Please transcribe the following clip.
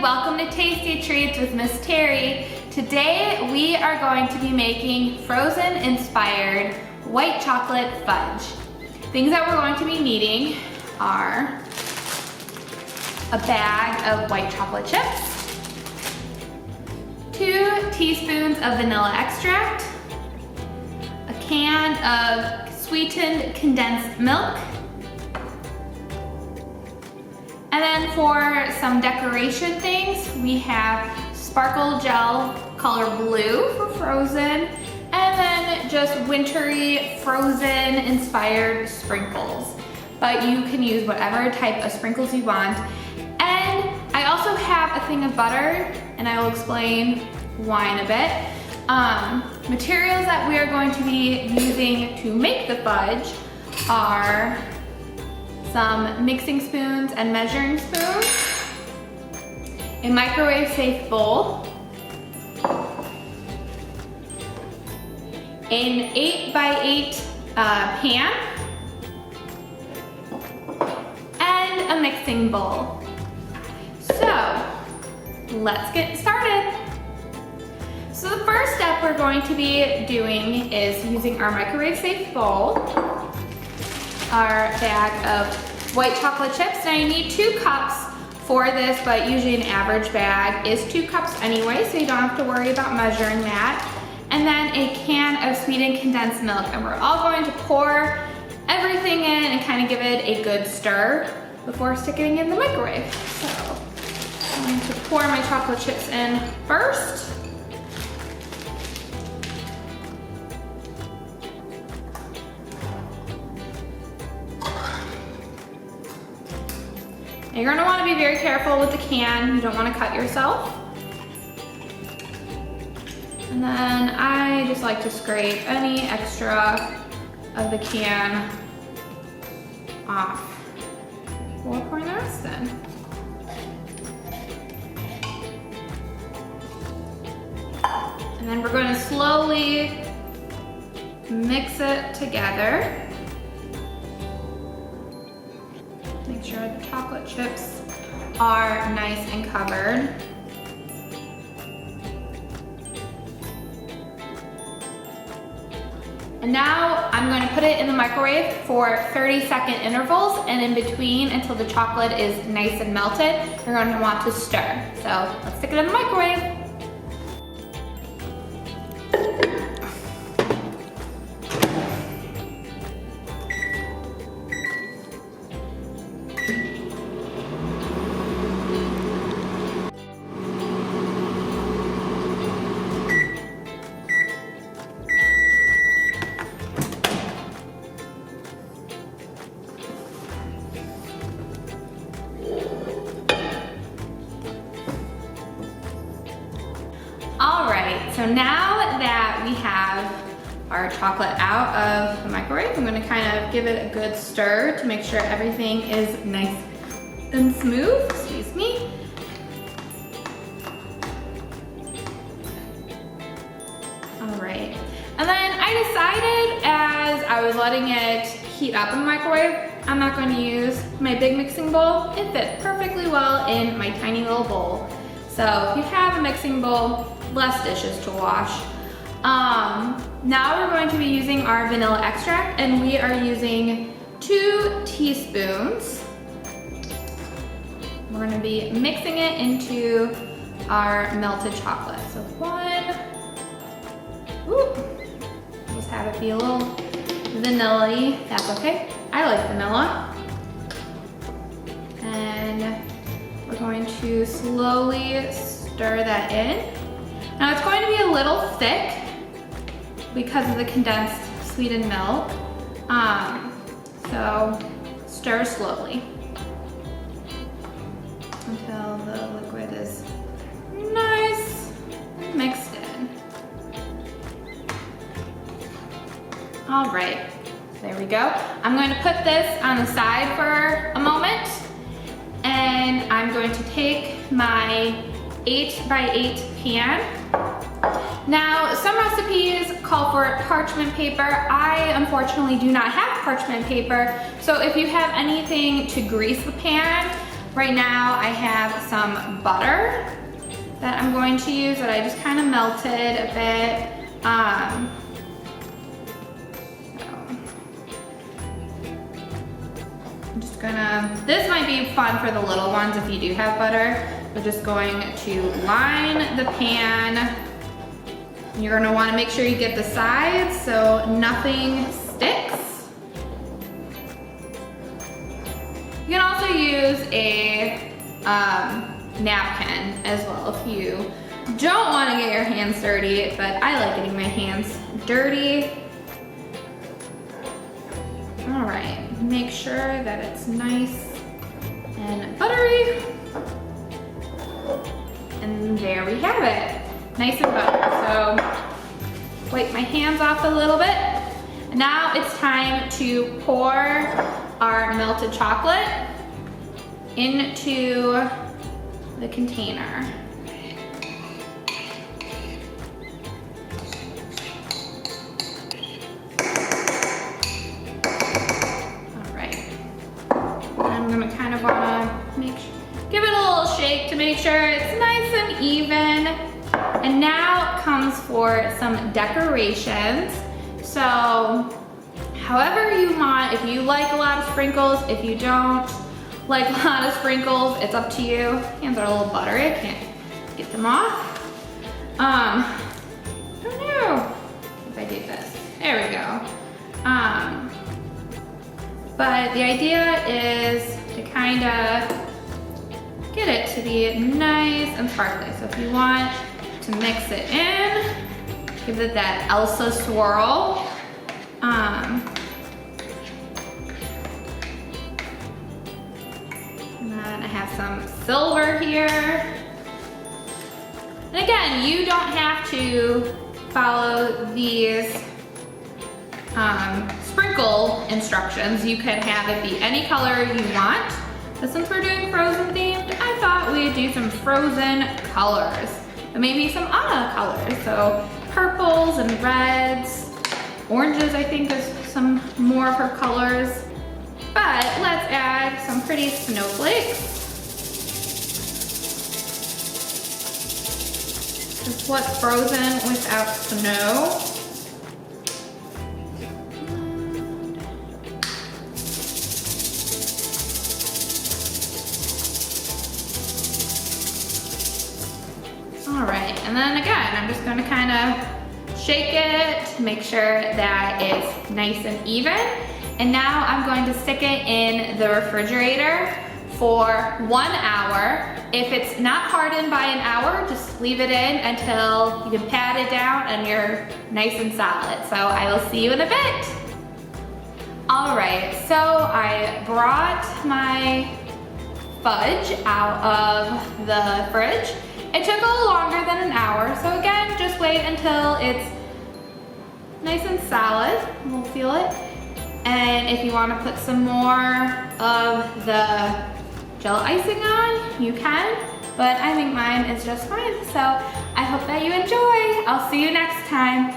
welcome to Tasty Treats with Miss Terry. Today we are going to be making Frozen-inspired white chocolate fudge. Things that we're going to be needing are a bag of white chocolate chips, 2 teaspoons of vanilla extract, a can of sweetened condensed milk, and then for some decoration things, we have sparkle gel color blue for Frozen, and then just wintry Frozen inspired sprinkles. But you can use whatever type of sprinkles you want. And I also have a thing of butter, and I will explain why in a bit. Materials that we are going to be using to make the fudge are some mixing spoons and measuring spoons, a microwave safe bowl, an 8x8 pan, and a mixing bowl. So let's get started. So the first step we're going to be doing is using our microwave safe bowl, our bag of white chocolate chips. Now you need 2 cups for this, but usually an average bag is 2 cups anyway, so you don't have to worry about measuring that. And then a can of sweetened condensed milk, and we're all going to pour everything in and kind of give it a good stir before sticking it in the microwave. So I'm going to pour my chocolate chips in first. Now you're gonna wanna be very careful with the can. You don't wanna cut yourself. And then I just like to scrape any extra of the can off before pouring the rest in. And then we're gonna slowly mix it together. Make sure the chocolate chips are nice and covered. And now I'm going to put it in the microwave for 30-second intervals, and in between until the chocolate is nice and melted, you're going to want to stir. So let's stick it in the microwave. All right, so now that we have our chocolate out of the microwave, I'm gonna kind of give it a good stir to make sure everything is nice and smooth, excuse me. All right, and then I decided as I was letting it heat up in the microwave, I'm not going to use my big mixing bowl. It fit perfectly well in my tiny little bowl. So if you have a mixing bowl, less dishes to wash. Now we're going to be using our vanilla extract, and we are using 2 teaspoons. We're gonna be mixing it into our melted chocolate. So 1, just have it be a little vanilla-y, that's okay. I like vanilla. And we're going to slowly stir that in. Now it's going to be a little thick because of the condensed sweetened milk. So stir slowly until the liquid is nice and mixed in. All right, there we go. I'm going to put this on the side for a moment, and I'm going to take my 8x8 pan. Now, some recipes call for parchment paper. I unfortunately do not have parchment paper, so if you have anything to grease the pan, Right now I have some butter that I'm going to use that I just kind of melted a bit. I'm just gonna, this might be fun for the little ones if you do have butter. We're just going to line the pan. You're gonna wanna make sure you get the sides so nothing sticks. You can also use a napkin as well if you don't wanna get your hands dirty, but I like getting my hands dirty. All right, make sure that it's nice and buttery. And there we have it, nice and buttery. So wipe my hands off a little bit. Now it's time to pour our melted chocolate into the container. I'm gonna kind of wanna give it a little shake to make sure it's nice and even. And now it comes for some decorations. So, however you want, if you like a lot of sprinkles, if you don't like a lot of sprinkles, it's up to you. Hands are a little buttery, I can't get them off. I don't know if I do this. There we go. But the idea is to kind of get it to be nice and sparkly. So if you want to mix it in, give it that Elsa swirl. And then I have some silver here. And again, you don't have to follow these sprinkle instructions. You can have it be any color you want. But since we're doing Frozen themed, I thought we'd do some Frozen colors. But maybe some Anna colors. So purples and reds, oranges I think is some more of her colors. But let's add some pretty snowflakes. Because what's Frozen without snow? All right, and then again, I'm just gonna kind of shake it to make sure that it's nice and even. And now I'm going to stick it in the refrigerator for 1 hour. If it's not hardened by an hour, just leave it in until you can pat it down and you're nice and solid. So I will see you in a bit. All right, so I brought my fudge out of the fridge. It took a little longer than an hour, so again, just wait until it's nice and solid. We'll feel it. And if you want to put some more of the gel icing on, you can, but I think mine is just fine. So I hope that you enjoy. I'll see you next time.